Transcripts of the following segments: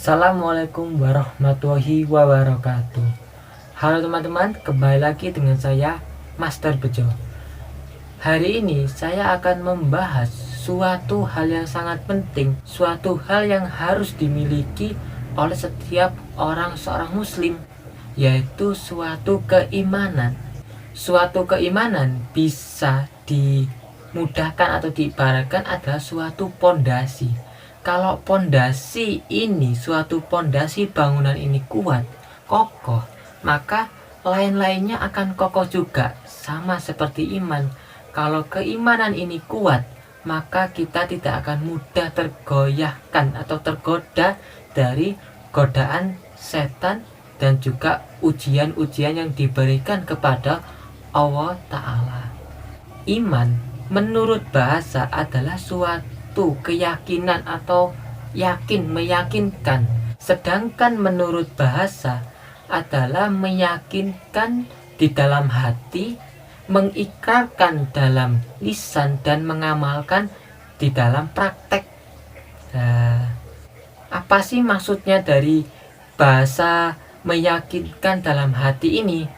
Assalamualaikum warahmatullahi wabarakatuh. Halo teman-teman, kembali lagi dengan saya Master Bejo. Hari ini saya akan membahas suatu hal yang sangat penting, suatu hal yang harus dimiliki oleh setiap seorang muslim, yaitu suatu keimanan. Suatu keimanan bisa dimudahkan atau diibaratkan adalah suatu pondasi. Kalau pondasi ini, suatu pondasi bangunan ini kuat, kokoh, maka lain-lainnya akan kokoh juga. Sama seperti iman. Kalau keimanan ini kuat, maka kita tidak akan mudah tergoyahkan atau tergoda dari godaan setan dan juga ujian-ujian yang diberikan kepada Allah Ta'ala. Iman menurut bahasa adalah suatu keyakinan atau yakin, meyakinkan. Sedangkan menurut bahasa adalah meyakinkan di dalam hati, mengikrarkan dalam lisan, dan mengamalkan di dalam praktek. Nah, apa sih maksudnya dari bahasa meyakinkan dalam hati ini?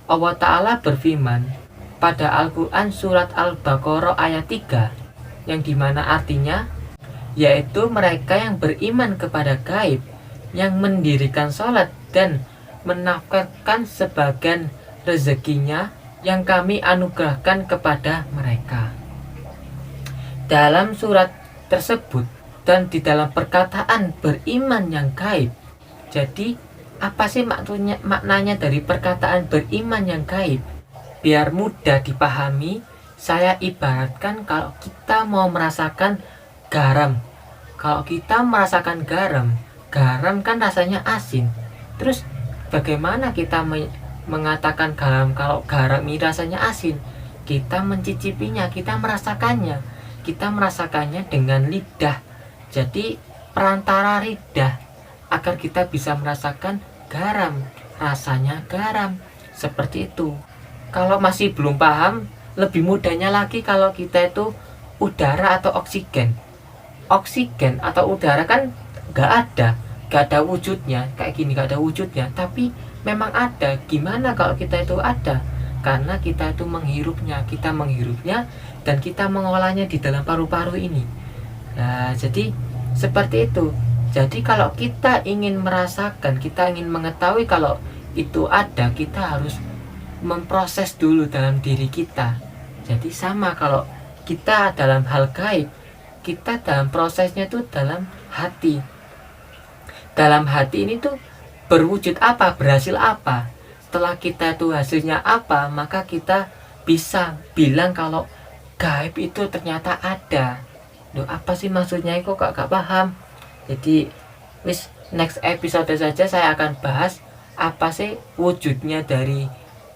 Allah Ta'ala berfirman pada Al-Quran surat Al-Baqarah ayat 3, yang dimana artinya yaitu mereka yang beriman kepada gaib, yang mendirikan sholat dan menafkahkan sebagian rezekinya yang kami anugerahkan kepada mereka. Dalam surat tersebut dan di dalam perkataan beriman yang gaib, jadi apa sih maknanya dari perkataan beriman yang gaib? Biar mudah dipahami, saya ibaratkan kalau kita mau merasakan garam. Kalau kita merasakan garam kan rasanya asin. Terus bagaimana kita mengatakan garam kalau garam ini rasanya asin? Kita mencicipinya, kita merasakannya dengan lidah. Jadi perantara lidah agar kita bisa merasakan garam, rasanya garam. Seperti itu. Kalau masih belum paham, lebih mudahnya lagi kalau kita itu udara atau oksigen. Oksigen atau udara kan gak ada wujudnya, kayak gini gak ada wujudnya, tapi memang ada. Gimana kalau kita itu ada? Karena kita itu menghirupnya dan kita mengolahnya di dalam paru-paru ini. Nah, jadi seperti itu. Jadi kalau kita ingin merasakan, kita ingin mengetahui kalau itu ada, kita harus memproses dulu dalam diri kita. Jadi sama kalau kita dalam hal gaib, kita dalam prosesnya itu dalam hati. Dalam hati ini tuh berwujud apa, berhasil apa. Setelah kita itu hasilnya apa, maka kita bisa bilang kalau gaib itu ternyata ada. Loh, apa sih maksudnya? Kok gak paham? Jadi next episode saja saya akan bahas apa sih wujudnya dari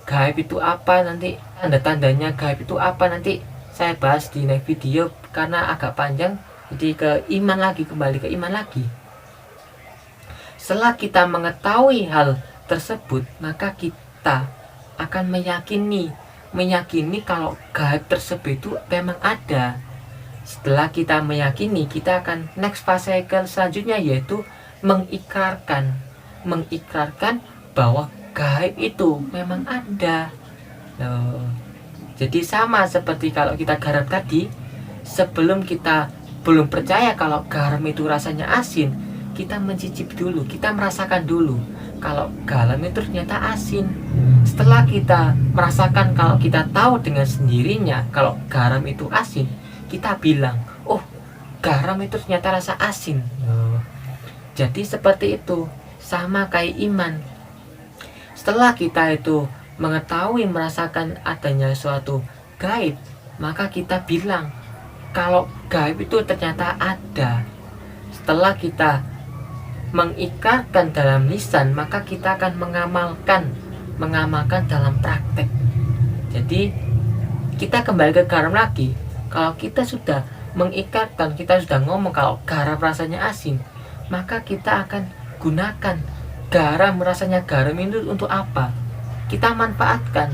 gaib itu apa, nanti tanda-tandanya gaib itu apa, nanti saya bahas di next video karena agak panjang. Jadi kembali ke iman lagi. Setelah kita mengetahui hal tersebut, maka kita akan meyakini kalau gaib tersebut itu memang ada. Setelah kita meyakini, kita akan next fase selanjutnya, yaitu mengikrarkan bahwa gaib itu memang ada. Loh, jadi sama seperti kalau kita garam tadi, sebelum kita belum percaya kalau garam itu rasanya asin, kita mencicip dulu, kita merasakan dulu kalau garam itu ternyata asin. Setelah kita merasakan, kalau kita tahu dengan sendirinya kalau garam itu asin, kita bilang, oh garam itu ternyata rasa asin. Loh, jadi seperti itu, sama kayak iman. Setelah kita itu mengetahui, merasakan adanya suatu gaib, maka kita bilang kalau gaib itu ternyata ada. Setelah kita mengikrarkan dalam lisan, maka kita akan mengamalkan dalam praktek. Jadi kita kembali ke garam lagi. Kalau kita sudah mengikrarkan, kita sudah ngomong kalau garam rasanya asin, maka kita akan gunakan garam, rasanya garam itu untuk apa? Kita manfaatkan.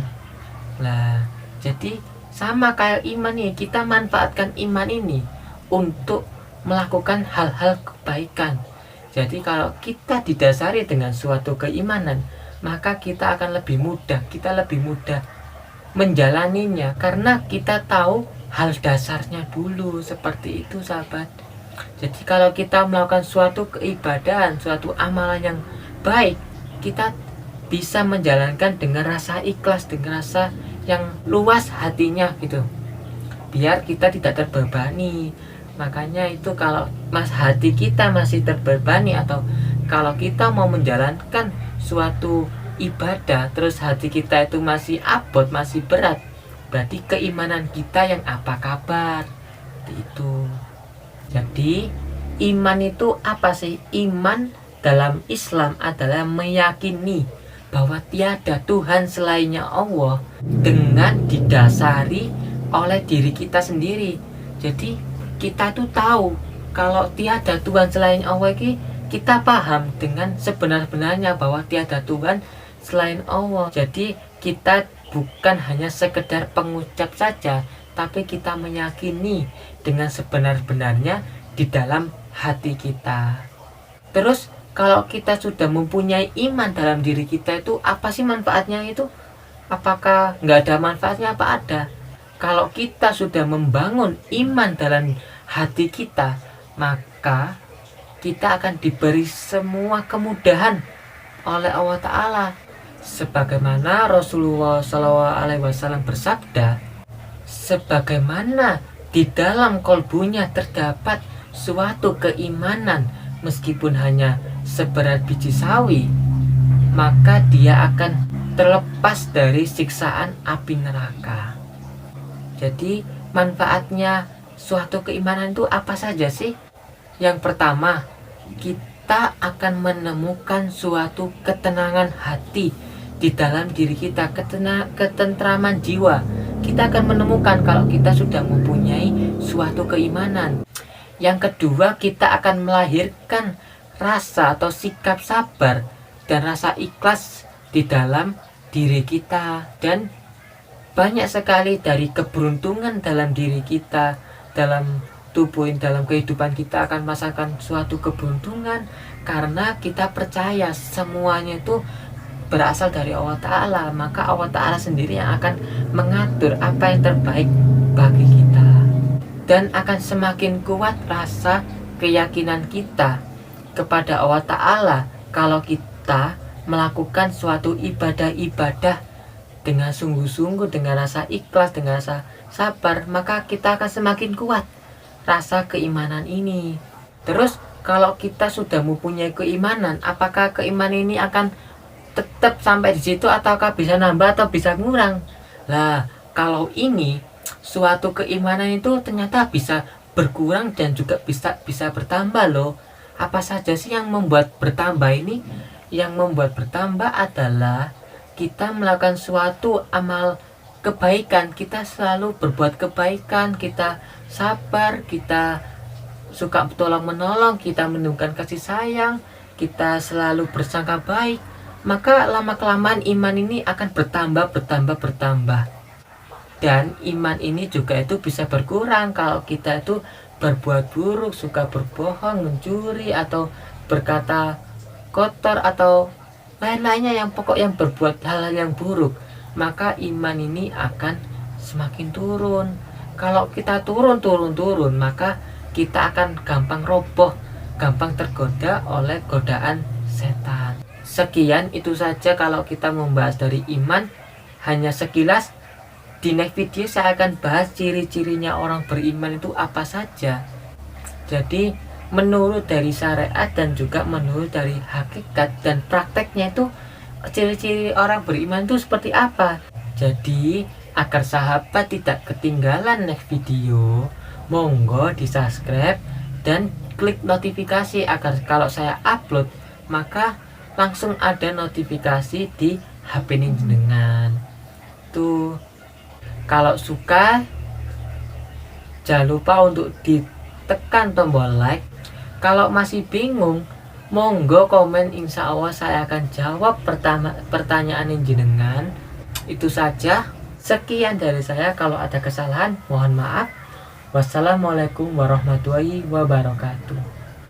Nah, jadi sama kayak iman nih, kita manfaatkan iman ini untuk melakukan hal-hal kebaikan. Jadi kalau kita didasari dengan suatu keimanan, maka kita akan lebih mudah, menjalaninya karena kita tahu hal dasarnya dulu. Seperti itu sahabat. Jadi kalau kita melakukan suatu keibadahan, suatu amalan yang baik, kita bisa menjalankan dengan rasa ikhlas, dengan rasa yang luas hatinya gitu, biar kita tidak terbebani. Makanya itu kalau hati kita masih terbebani, atau kalau kita mau menjalankan suatu ibadah terus hati kita itu masih abot, masih berat, berarti keimanan kita yang apa kabar itu. Jadi iman itu apa sih? Iman dalam Islam adalah meyakini bahwa tiada Tuhan selainnya Allah dengan didasari oleh diri kita sendiri. Jadi kita tuh tahu kalau tiada Tuhan selain Allah ini, kita paham dengan sebenar-benarnya bahwa tiada Tuhan selain Allah. Jadi kita bukan hanya sekedar pengucap saja, tapi kita meyakini dengan sebenar-benarnya di dalam hati kita. Terus kalau kita sudah mempunyai iman dalam diri kita itu, apa sih manfaatnya itu? Apakah nggak ada manfaatnya? Apa ada? Kalau kita sudah membangun iman dalam hati kita, maka kita akan diberi semua kemudahan oleh Allah Ta'ala. Sebagaimana Rasulullah SAW bersabda, sebagaimana di dalam kolbunya terdapat suatu keimanan meskipun hanya seberat biji sawi, maka dia akan terlepas dari siksaan api neraka. Jadi manfaatnya suatu keimanan itu apa saja sih? Yang pertama, kita akan menemukan suatu ketenangan hati di dalam diri kita, ketentraman jiwa. Kita akan menemukan kalau kita sudah mempunyai suatu keimanan. Yang kedua, kita akan melahirkan rasa atau sikap sabar dan rasa ikhlas di dalam diri kita. Dan banyak sekali dari keberuntungan dalam diri kita, dalam tubuh, dalam kehidupan kita akan merasakan suatu keberuntungan karena kita percaya semuanya itu berasal dari Allah Ta'ala. Maka Allah Ta'ala sendiri yang akan mengatur apa yang terbaik bagi kita, dan akan semakin kuat rasa keyakinan kita kepada Allah Ta'ala kalau kita melakukan suatu ibadah-ibadah dengan sungguh-sungguh, dengan rasa ikhlas, dengan rasa sabar, maka kita akan semakin kuat rasa keimanan ini. Terus kalau kita sudah mempunyai keimanan, apakah keimanan ini akan tetap sampai di situ ataukah bisa nambah atau bisa kurang? Lah, kalau ini suatu keimanan itu ternyata bisa berkurang dan juga bisa bertambah loh. Apa saja sih yang membuat bertambah ini? Yang membuat bertambah adalah kita melakukan suatu amal kebaikan, kita selalu berbuat kebaikan, kita sabar, kita suka tolong menolong, kita menunjukkan kasih sayang, kita selalu bersangka baik, maka lama-kelamaan iman ini akan bertambah. Dan iman ini juga itu bisa berkurang kalau kita itu berbuat buruk, suka berbohong, mencuri, atau berkata kotor, atau lain-lainnya yang pokok yang berbuat hal-hal yang buruk, maka iman ini akan semakin turun. Kalau kita turun, maka kita akan gampang roboh, gampang tergoda oleh godaan setan. Sekian itu saja kalau kita membahas dari iman, hanya sekilas. Di next video saya akan bahas ciri-cirinya orang beriman itu apa saja. Jadi menurut dari syariat dan juga menurut dari hakikat dan prakteknya itu, ciri-ciri orang beriman itu seperti apa. Jadi agar sahabat tidak ketinggalan next video, monggo di subscribe dan klik notifikasi agar kalau saya upload maka langsung ada notifikasi di HP ini jenengan. Tuh, kalau suka jangan lupa untuk ditekan tombol like. Kalau masih bingung, monggo komen, insya Allah saya akan jawab pertanyaan jenengan. Itu saja, sekian dari saya. Kalau ada kesalahan mohon maaf. Wassalamualaikum warahmatullahi wabarakatuh.